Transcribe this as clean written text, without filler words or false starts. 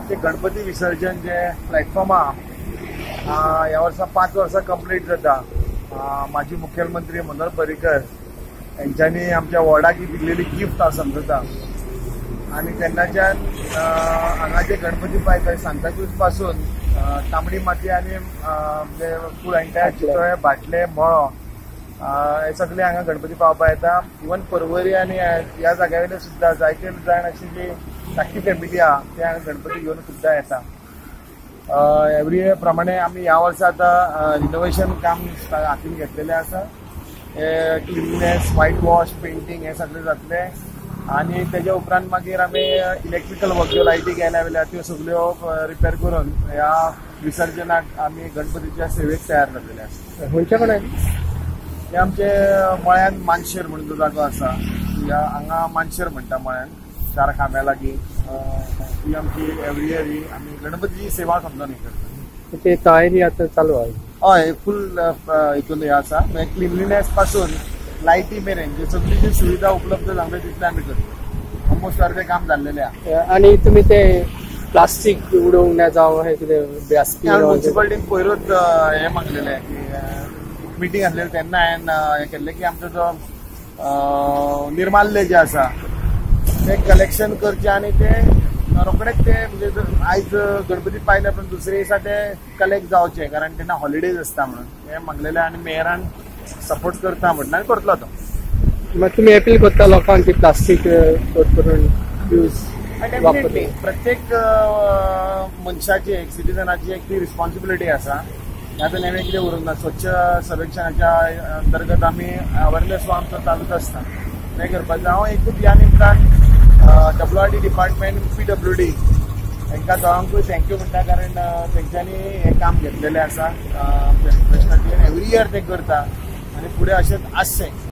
आमचे गणपती विसर्जन जे प्लॅटफॉर्म ह्या वर्सा 5 वर्सां कंप्लीट जाता। माजी मुख्यमंत्री मनोहर पर्रीकर यांच्यानी आमच्या वॉर्डाक दिलेली गिफ्ट समजता आणि तेन्नाच्यान हांगा जे गणपती पायता सांताक्रूज पासून तांबडी माती आणि फूल एंटायर चितोळे भाटले मळो हे सगळे हांगा गणपती पावपा येता। इवन पर्वरी आणि ह्या जाग्या वयले सुद्दां जायते जाण अशी जी धाकटी फॅमिली आहा ते हांगा गणपती घेवन सुद्दां येता। एवरी इयर प्रमाणे आमी ह्या वर्सा आता रिनोवेशन काम हातीन घेतलेले आसा। क्लिननेस, व्हाईट वॉश, पेंटिंग हे सगळे जातले आणि त्याच्या उपरांत मागीर आमी इलेक्ट्रिकल वर्क ज्यो लायटी गेल्या वयल्या त्यो सगळ्यो रिपेअर करून ह्या विसर्जनाक आमी गणपतीच्या सेवेक तयार जातले आसा। खंयच्या कडेन हे आमचे मळ्यान मानशेर म्हणून जो जागो आसा ह्या हांगा मानशेर म्हणटा मळ्यान 4 खांब्या लागीं ही आमची एवरी इयर ही आमी गणपतीची सेवा समजून हे करता। ते तयारी आता चालू आहे? हय, फुल हितून हे आसा म्हणजे क्लिनलीनेस पासून लायटी मेरेन जी सगळी जी सुविधा उपलब्ध जावंक तितले आमी करता। ऑलमोस्ट अर्धे काम जाल्लेले आहा। आणि तुम्ही ते प्लास्टिक उडोवंक ना जावं हे कितें ब्यास्की म्युन्सिपालिटीन पयरूच हे मागलेले की मिटींग आसलेली तेन्ना हांवें हे केल्लें की आमचो जो निर्माल्य जे आसा ते कलेक्शन करचे आणि ते रोखडेच ते म्हणजे आयज गणपती पायले पण दुसरे दिसा ते कलेक्ट जावचे कारण तेन्ना हॉलिडेज आसता म्हणून हे मागलेले आणि मेयरान सपोर्ट करता म्हणून करतलो तो। मग तुम्ही अपील करता लोकांक की प्लास्टिक करून यूज डेफिनेटली प्रत्येक मनशाची एक सिटीजनाची एक ती रिस्पॉन्सिबिलिटी आसा। आता नेहमी कितें उरूंक ना स्वच्छ सर्वेक्षणाच्या अंतर्गत आमी अवेरनेस आमचो चालूच आसता हें करपाचें। हांव एकूच ह्या निमतान WRD डिपार्टमेंट PWD हांकां दोगांकूय थँक्यू म्हणटा कारण तेंच्यांनी हें काम घेतलेलें आसा आमच्या रिक्वेस्टाचेर एवरी इयर ते करता आणि फुडें अशेंच आसचें।